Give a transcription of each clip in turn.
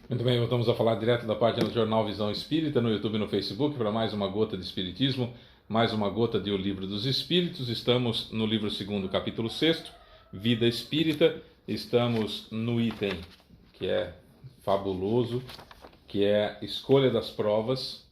Muito bem, voltamos a falar direto da página do Jornal Visão Espírita, no YouTube e no Facebook, para mais uma gota de Espiritismo, mais uma gota de O Livro dos Espíritos. Estamos no livro 2º, capítulo 6º, Vida Espírita. Estamos no item que é fabuloso, que é Escolha das Provas.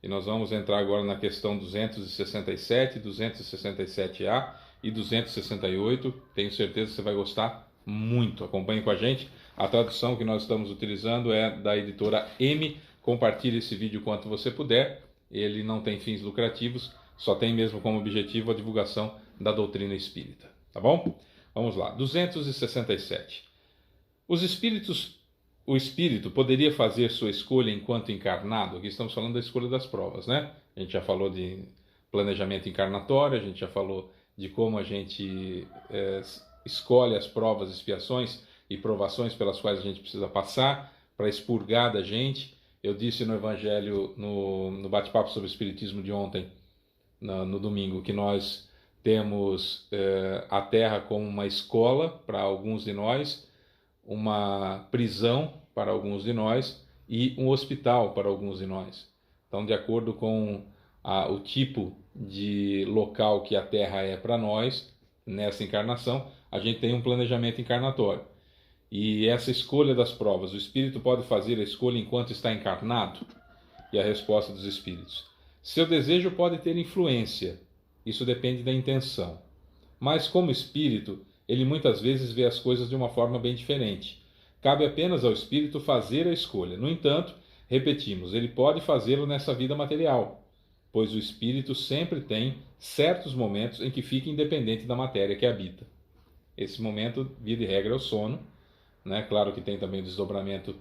E nós vamos entrar agora na questão 267, 267A e 268. Tenho certeza que você vai gostar muito. Acompanhe com a gente. A tradução que nós estamos utilizando é da editora M. Compartilhe esse vídeo quanto você puder. Ele não tem fins lucrativos, só tem mesmo como objetivo a divulgação da doutrina espírita. Tá bom? Vamos lá. 267. O espírito poderia fazer sua escolha enquanto encarnado? Aqui estamos falando da escolha das provas, né? A gente já falou de planejamento encarnatório, a gente já falou de como a gente escolhe as provas, expiações e provações pelas quais a gente precisa passar para expurgar da gente. Eu disse no Evangelho, no bate-papo sobre o Espiritismo de ontem, no domingo, que nós temos a Terra como uma escola para alguns de nós, uma prisão para alguns de nós e um hospital para alguns de nós. Então, de acordo com o tipo de local que a Terra é para nós, nessa encarnação, a gente tem um planejamento encarnatório. E essa escolha das provas, o espírito pode fazer a escolha enquanto está encarnado? E a resposta dos espíritos: seu desejo pode ter influência, isso depende da intenção. Mas como espírito, ele muitas vezes vê as coisas de uma forma bem diferente. Cabe apenas ao espírito fazer a escolha. No entanto, repetimos, ele pode fazê-lo nessa vida material, pois o espírito sempre tem certos momentos em que fica independente da matéria que habita. Esse momento, via de regra, é o sono, né? Claro que tem também o desdobramento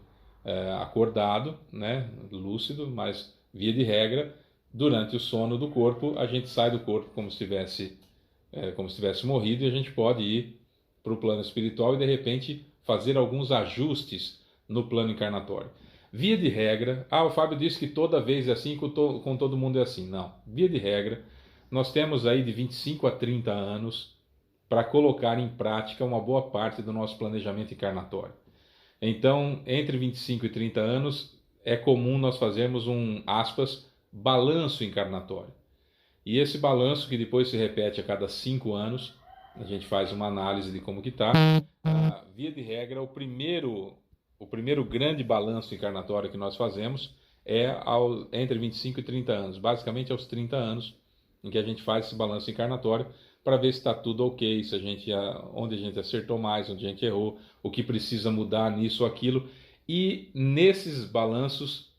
acordado, né? Lúcido, mas via de regra, durante o sono do corpo, a gente sai do corpo como se tivesse morrido, e a gente pode ir para o plano espiritual e de repente fazer alguns ajustes no plano encarnatório. Via de regra, o Fábio disse que toda vez é assim, com todo mundo é assim. Não, via de regra, nós temos aí de 25 a 30 anos para colocar em prática uma boa parte do nosso planejamento encarnatório. Então, entre 25 e 30 anos, é comum nós fazermos um, aspas, balanço encarnatório. E esse balanço, que depois se repete a cada 5 anos, a gente faz uma análise de como que está. Via de regra, o primeiro grande balanço encarnatório que nós fazemos é entre 25 e 30 anos, basicamente aos 30 anos, em que a gente faz esse balanço encarnatório para ver se está tudo ok, se onde a gente acertou mais, onde a gente errou, o que precisa mudar nisso ou aquilo. E nesses balanços,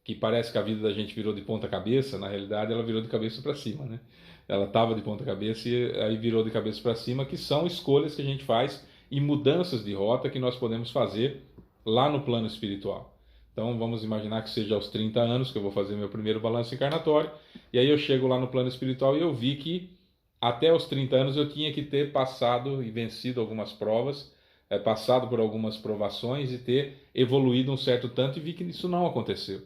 que parece que a vida da gente virou de ponta cabeça, na realidade ela virou de cabeça para cima, né? Ela estava de ponta cabeça e aí virou de cabeça para cima, que são escolhas que a gente faz e mudanças de rota que nós podemos fazer lá no plano espiritual. Então vamos imaginar que seja aos 30 anos que eu vou fazer meu primeiro balanço encarnatório, e aí eu chego lá no plano espiritual e eu vi que até os 30 anos eu tinha que ter passado e vencido algumas provas, passado por algumas provações e ter evoluído um certo tanto, e vi que isso não aconteceu.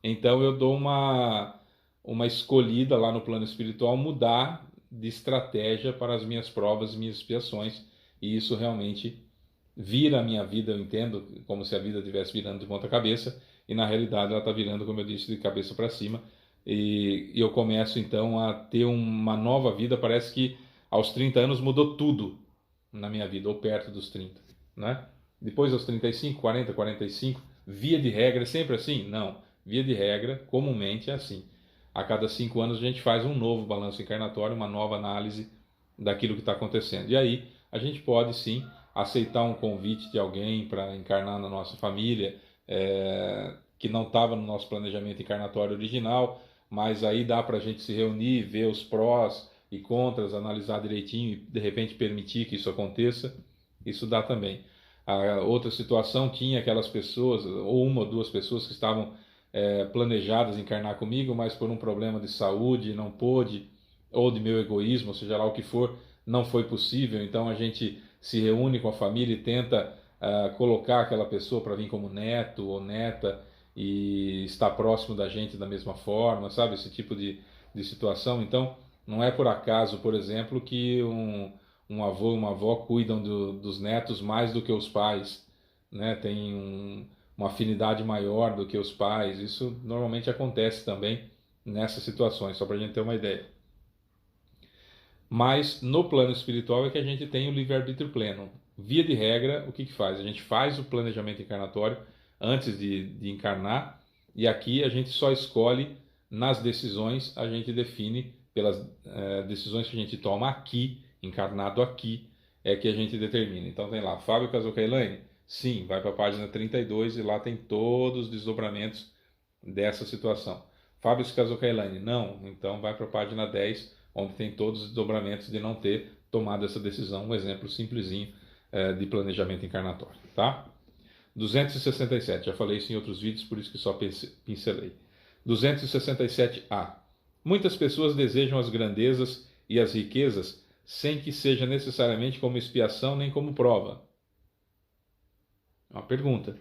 Então eu dou uma escolhida lá no plano espiritual, mudar de estratégia para as minhas provas e minhas expiações, e isso realmente vira a minha vida. Eu entendo como se a vida estivesse virando de ponta cabeça, e na realidade ela está virando, como eu disse, de cabeça para cima, e eu começo então a ter uma nova vida. Parece que aos 30 anos mudou tudo na minha vida, ou perto dos 30, né? Depois aos 35, 40, 45, via de regra, é sempre assim? Não. Via de regra, comumente é assim. A cada 5 anos a gente faz um novo balanço encarnatório, uma nova análise daquilo que está acontecendo. E aí a gente pode sim aceitar um convite de alguém para encarnar na nossa família, que não estava no nosso planejamento encarnatório original, mas aí dá para a gente se reunir, ver os prós e contras, analisar direitinho e de repente permitir que isso aconteça. Isso dá também. A outra situação, tinha aquelas pessoas, ou uma ou duas pessoas que estavam planejadas encarnar comigo, mas por um problema de saúde não pôde, ou de meu egoísmo, seja lá o que for, não foi possível. Então a gente se reúne com a família e tenta colocar aquela pessoa para vir como neto ou neta e estar próximo da gente da mesma forma, sabe? Esse tipo de situação. Então não é por acaso, por exemplo, que um avô e uma avó cuidam dos netos mais do que os pais, né? Tem uma afinidade maior do que os pais. Isso normalmente acontece também nessas situações, só para a gente ter uma ideia. Mas no plano espiritual é que a gente tem o livre-arbítrio pleno. Via de regra, o que faz? A gente faz o planejamento encarnatório antes de encarnar, e aqui a gente só escolhe nas decisões, a gente define pelas decisões que a gente toma aqui, encarnado aqui, é que a gente determina. Então tem lá, Fábio Casocailane? Sim, vai para a página 32 e lá tem todos os desdobramentos dessa situação. Fábio Casocailane? Não, então vai para a página 10, onde tem todos os desdobramentos de não ter tomado essa decisão, um exemplo simplesinho de planejamento encarnatório, tá? 267, já falei isso em outros vídeos, por isso que só pincelei. 267A. Muitas pessoas desejam as grandezas e as riquezas sem que seja necessariamente como expiação nem como prova. Uma pergunta.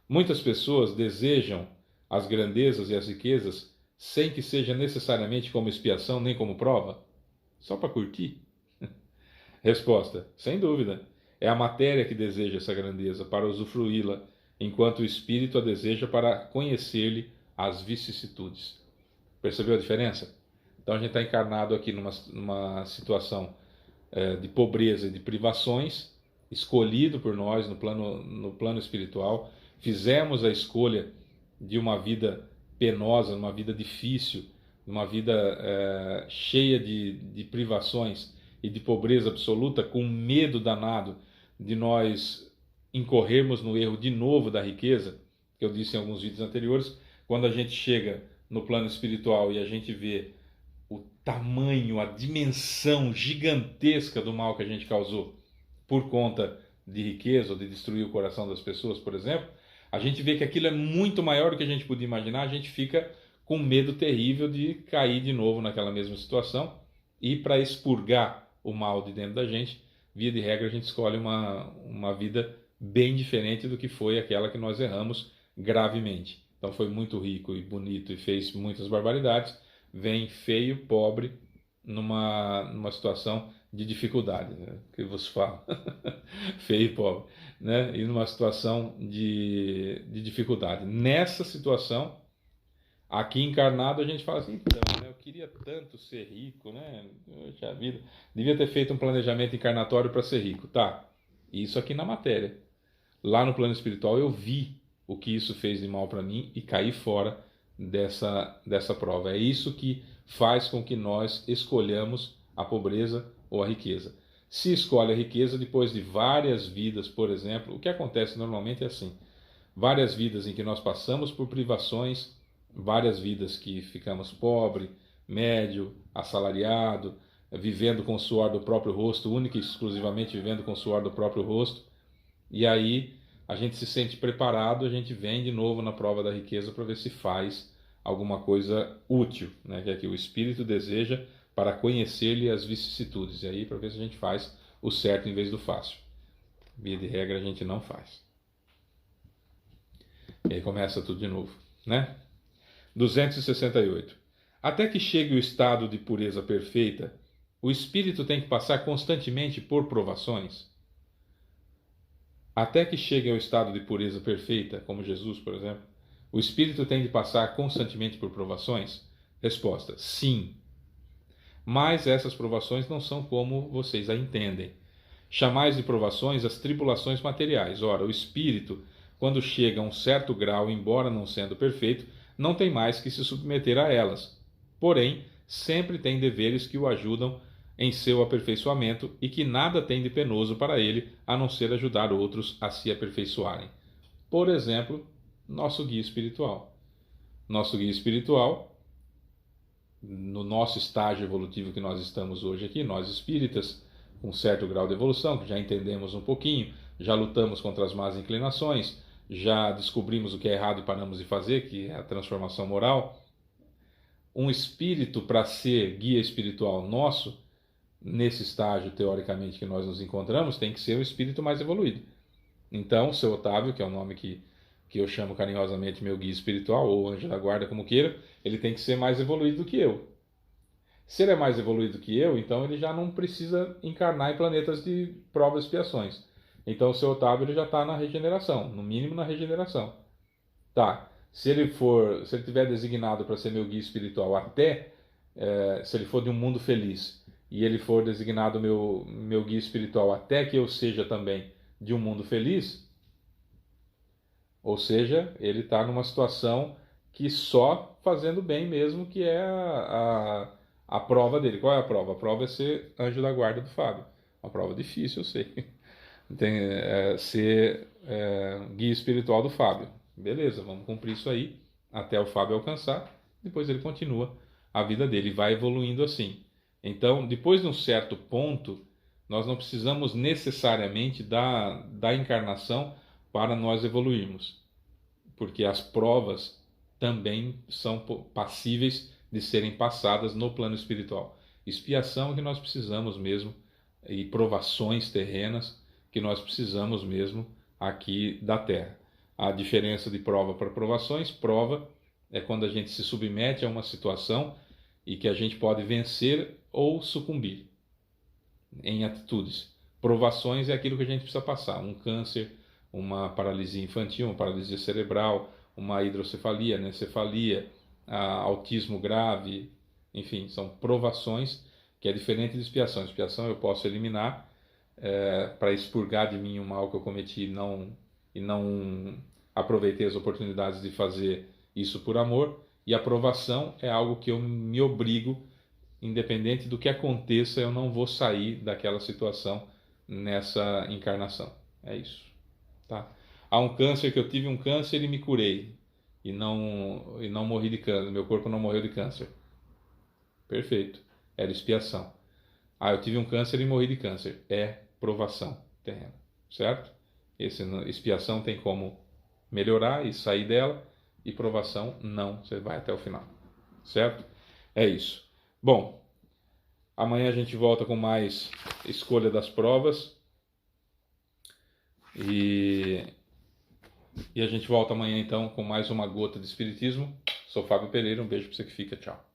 Muitas pessoas desejam as grandezas e as riquezas sem que seja necessariamente como expiação nem como prova? Só para curtir? Resposta: sem dúvida. É a matéria que deseja essa grandeza para usufruí-la, enquanto o espírito a deseja para conhecer-lhe as vicissitudes. Percebeu a diferença? Então a gente está encarnado aqui numa situação de pobreza e de privações, escolhido por nós no plano espiritual. Fizemos a escolha de uma vida penosa, uma vida difícil, uma vida cheia de privações e de pobreza absoluta, com medo danado de nós incorrermos no erro de novo da riqueza, que eu disse em alguns vídeos anteriores. Quando a gente chega no plano espiritual e a gente vê o tamanho, a dimensão gigantesca do mal que a gente causou por conta de riqueza ou de destruir o coração das pessoas, por exemplo, a gente vê que aquilo é muito maior do que a gente podia imaginar, a gente fica com medo terrível de cair de novo naquela mesma situação, e para expurgar o mal de dentro da gente, via de regra, a gente escolhe uma vida bem diferente do que foi aquela que nós erramos gravemente. Então foi muito rico e bonito e fez muitas barbaridades, vem feio, pobre, numa situação de dificuldade, né? Que você fala, feio e pobre, né? E numa situação de dificuldade. Nessa situação, aqui encarnado, a gente fala assim, então, né, eu queria tanto ser rico, né? Poxa vida, devia ter feito um planejamento encarnatório para ser rico. Tá, isso aqui na matéria. Lá no plano espiritual eu vi o que isso fez de mal para mim e caí fora dessa prova. É isso que faz com que nós escolhamos a pobreza ou a riqueza. Se escolhe a riqueza depois de várias vidas, por exemplo, o que acontece normalmente é assim: várias vidas em que nós passamos por privações, várias vidas que ficamos pobre, médio, assalariado, vivendo com o suor do próprio rosto, única e exclusivamente vivendo com o suor do próprio rosto, e aí a gente se sente preparado, a gente vem de novo na prova da riqueza para ver se faz alguma coisa útil, né, que é que o espírito deseja para conhecer-lhe as vicissitudes, e aí para ver se a gente faz o certo em vez do fácil. Via de regra a gente não faz. E aí começa tudo de novo, né? 268. Até que chegue o estado de pureza perfeita, o espírito tem que passar constantemente por provações? Até que chegue ao estado de pureza perfeita, como Jesus, por exemplo, o espírito tem de passar constantemente por provações? Resposta: sim. Mas essas provações não são como vocês a entendem. Chamais de provações as tribulações materiais. Ora, o espírito, quando chega a um certo grau, embora não sendo perfeito, não tem mais que se submeter a elas. Porém, sempre tem deveres que o ajudam em seu aperfeiçoamento e que nada tem de penoso para ele, a não ser ajudar outros a se aperfeiçoarem. Por exemplo, nosso guia espiritual. Nosso guia espiritual, no nosso estágio evolutivo que nós estamos hoje aqui, nós espíritas, com certo grau de evolução, que já entendemos um pouquinho, já lutamos contra as más inclinações, já descobrimos o que é errado e paramos de fazer, que é a transformação moral. Um espírito, para ser guia espiritual nosso, nesse estágio, teoricamente, que nós nos encontramos, tem que ser o espírito mais evoluído. Então, o seu Otávio, que é o nome que eu chamo carinhosamente meu guia espiritual, ou anjo da guarda, como queira, ele tem que ser mais evoluído do que eu. Se ele é mais evoluído que eu, então ele já não precisa encarnar em planetas de provas e expiações. Então o seu Otávio ele já está na regeneração, no mínimo na regeneração. Tá, se ele tiver designado para ser meu guia espiritual até, se ele for de um mundo feliz, e ele for designado meu guia espiritual até que eu seja também de um mundo feliz, ou seja, ele está numa situação que só fazendo bem mesmo, que é a prova dele. Qual é a prova? A prova é ser anjo da guarda do Fábio. Uma prova difícil, eu sei. Ser guia espiritual do Fábio. Beleza, vamos cumprir isso aí até o Fábio alcançar. Depois ele continua a vida dele, vai evoluindo assim. Então, depois de um certo ponto, nós não precisamos necessariamente da encarnação para nós evoluirmos, porque as provas também são passíveis de serem passadas no plano espiritual. Expiação é que nós precisamos mesmo, e provações terrenas que nós precisamos mesmo aqui da Terra. A diferença de prova para provações: prova é quando a gente se submete a uma situação e que a gente pode vencer ou sucumbir em atitudes. Provações é aquilo que a gente precisa passar: um câncer, uma paralisia infantil, uma paralisia cerebral, uma hidrocefalia, anencefalia, autismo grave, enfim, são provações, que é diferente de expiação. Expiação eu posso eliminar para expurgar de mim o mal que eu cometi e não aproveitei as oportunidades de fazer isso por amor. E a provação é algo que eu me obrigo, independente do que aconteça, eu não vou sair daquela situação nessa encarnação. É isso, tá? Há um câncer que eu tive um câncer e me curei e não morri de câncer, meu corpo não morreu de câncer. Perfeito. Era expiação. Ah, eu tive um câncer e morri de câncer. É provação terrena, certo? Expiação tem como melhorar e sair dela, e provação não, você vai até o final, certo? É isso. Bom, amanhã a gente volta com mais escolha das provas e a gente volta amanhã então com mais uma gota de espiritismo. Sou Fábio Pereira, um beijo para você que fica, tchau.